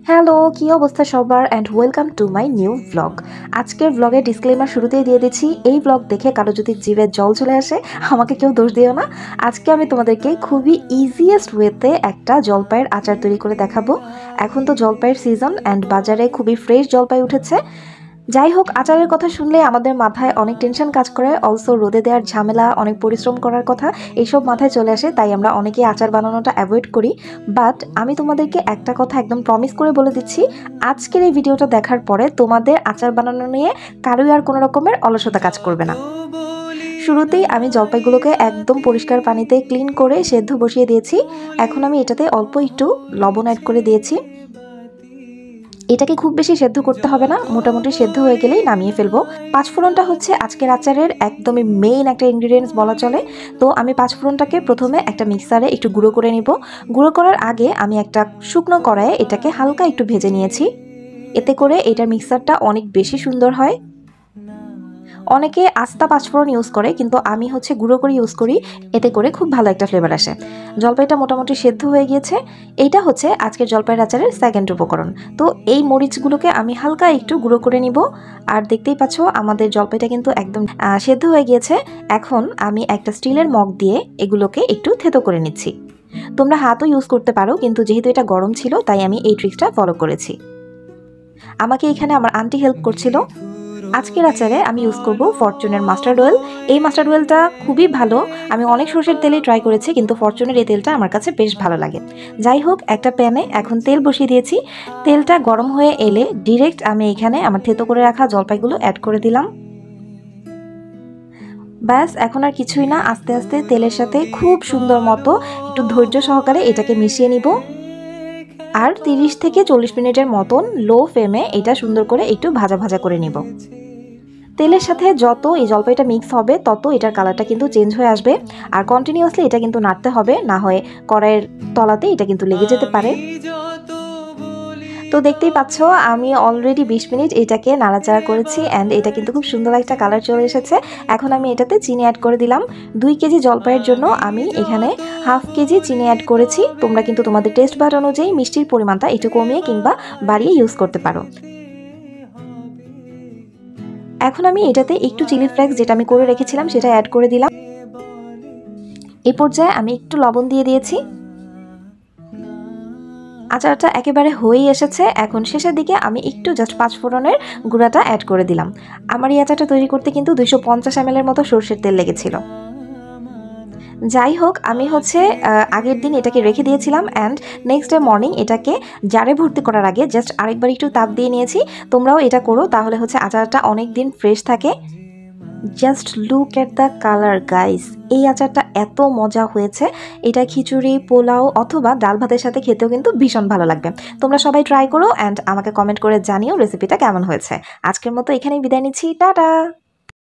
Hello, কি অবস্থা সবার and welcome to my new blog. আজকের ব্লগের ডিসক্লেমার শুরুতেই দিয়ে দিচ্ছি, এই ব্লগ দেখে কারো যদি জিভে জল চলে আসে আমাকে কেউ দোষ দিও না। আজকে আমি তোমাদেরকে খুবই ইজিয়েস্ট ওয়েতে একটা জলপাইয়ের আচার তৈরি করে দেখাবো। এখন তো জলপাইয়ের সিজন অ্যান্ড বাজারে খুবই ফ্রেশ জলপাই উঠেছে। যাই হোক, আচারের কথা শুনলে আমাদের মাথায় অনেক টেনশন কাজ করে, অলসো রোদে দেওয়ার ঝামেলা, অনেক পরিশ্রম করার কথা এইসব মাথায় চলে আসে, তাই আমরা অনেকেই আচার বানানোটা অ্যাভয়েড করি। বাট আমি তোমাদেরকে একটা কথা একদম প্রমিস করে বলে দিচ্ছি, আজকের এই ভিডিওটা দেখার পরে তোমাদের আচার বানানো নিয়ে কারোই আর কোনো রকমের অলসতা কাজ করবে না। শুরুতেই আমি জলপাইগুলোকে একদম পরিষ্কার পানিতে ক্লিন করে সেদ্ধ বসিয়ে দিয়েছি। এখন আমি এটাতে অল্প একটু লবণ অ্যাড করে দিয়েছি। এটাকে খুব বেশি সেদ্ধ করতে হবে না, মোটামুটি সেদ্ধ হয়ে গেলেই নামিয়ে ফেলবো। পাঁচফোড়নটা হচ্ছে আজকের আচারের একদমই মেইন একটা ইনগ্রিডিয়েন্টস বলা চলে। তো আমি পাঁচফোড়নটাকে প্রথমে একটা মিক্সারে একটু গুঁড়ো করে নিব। গুঁড়ো করার আগে আমি একটা শুকনো কড়াইয়ে এটাকে হালকা একটু ভেজে নিয়েছি। এতে করে এটার মিক্সারটা অনেক বেশি সুন্দর হয়। অনেকে আস্তা পাঁচফোড়ন ইউজ করে, কিন্তু আমি হচ্ছে গুঁড়ো করে ইউজ করি, এতে করে খুব ভালো একটা ফ্লেভার আসে। জলপাইটা মোটামুটি সেদ্ধ হয়ে গিয়েছে। এইটা হচ্ছে আজকের জলপাইয়ের আচারের সেকেন্ড উপকরণ। তো এই মরিচগুলোকে আমি হালকা একটু গুঁড়ো করে নিব। আর দেখতেই পাচ্ছ আমাদের জলপাইটা কিন্তু একদম সেদ্ধ হয়ে গিয়েছে। এখন আমি একটা স্টিলের মগ দিয়ে এগুলোকে একটু থেতো করে নিচ্ছি। তোমরা হাতও ইউজ করতে পারো, কিন্তু যেহেতু এটা গরম ছিল তাই আমি এই ট্রিক্সটা ফলো করেছি। আমাকে এখানে আমার আন্টি হেল্প করছিল। আজকের আচারে আমি ইউজ করব ফরচুনের মাস্টার্ড অয়েল। এই মাস্টার্ড অয়েলটা খুবই ভালো। আমি অনেক সরষের তেলেই ট্রাই করেছি, কিন্তু ফরচুনের এই তেলটা আমার কাছে বেশ ভালো লাগে। যাই হোক, একটা প্যানে এখন তেল বসিয়ে দিয়েছি। তেলটা গরম হয়ে এলে ডিরেক্ট আমি এখানে আমার থেতো করে রাখা জলপাইগুলো অ্যাড করে দিলাম। ব্যাস, এখন আর কিছুই না, আস্তে আস্তে তেলের সাথে খুব সুন্দর মতো একটু ধৈর্য সহকারে এটাকে মিশিয়ে নিব। আর 30 থেকে 40 মিনিটের মতন লো ফ্লেমে এটা সুন্দর করে একটু ভাজা ভাজা করে নিব। তেলের সাথে যত এই জলপাইটা মিক্স হবে তত এটার কালারটা কিন্তু চেঞ্জ হয়ে আসবে। আর কন্টিনিউয়াসলি এটা কিন্তু নাড়তে হবে, না হয় কড়াইয়ের তলাতে এটা কিন্তু লেগে যেতে পারে। তো দেখতেই পাচ্ছ আমি অলরেডি 20 মিনিট এটাকে নাড়াচাড়া করেছি অ্যান্ড এটা কিন্তু খুব সুন্দর একটা কালার চলে এসেছে। এখন আমি এটাতে চিনি অ্যাড করে দিলাম। 2 কেজি জলপাইয়ের জন্য আমি এখানে হাফ কেজি চিনি অ্যাড করেছি। তোমরা কিন্তু তোমাদের টেস্ট বাড অনুযায়ী মিষ্টির পরিমাণটা একটু কমিয়ে কিংবা বাড়িয়ে ইউজ করতে পারো। এখন আমি এটাতে একটু চিলি ফ্লেক্স যেটা আমি করে রেখেছিলাম সেটা অ্যাড করে দিলাম। এই পর্যায়ে আমি একটু লবণ দিয়ে দিয়েছি। আচারটা একেবারে হয়েই এসেছে। এখন শেষের দিকে আমি একটু জাস্ট পাঁচফোড়নের গুঁড়াটা অ্যাড করে দিলাম। আমার এই আচারটা তৈরি করতে কিন্তু 250 ml এর মতো সরষের তেল লেগেছিল। যাই হোক, আমি হচ্ছে আগের দিন এটাকে রেখে দিয়েছিলাম অ্যান্ড নেক্সট ডে মর্নিং এটাকে জারে ভর্তি করার আগে জাস্ট আরেকবার একটু তাপ দিয়ে নিয়েছি। তোমরাও এটা করো, তাহলে হচ্ছে আচারটা অনেক দিন ফ্রেশ থাকে। Just look at the colour guys, এই আচারটা এত মজা হয়েছে। এটা খিচুড়ি, পোলাও অথবা ডাল ভাতের সাথে খেতেও কিন্তু ভীষণ ভালো লাগবে। তোমরা সবাই ট্রাই করো অ্যান্ড আমাকে কমেন্ট করে জানিও রেসিপিটা কেমন হয়েছে। আজকের মতো এখানেই বিদায় নিচ্ছি, টাটা।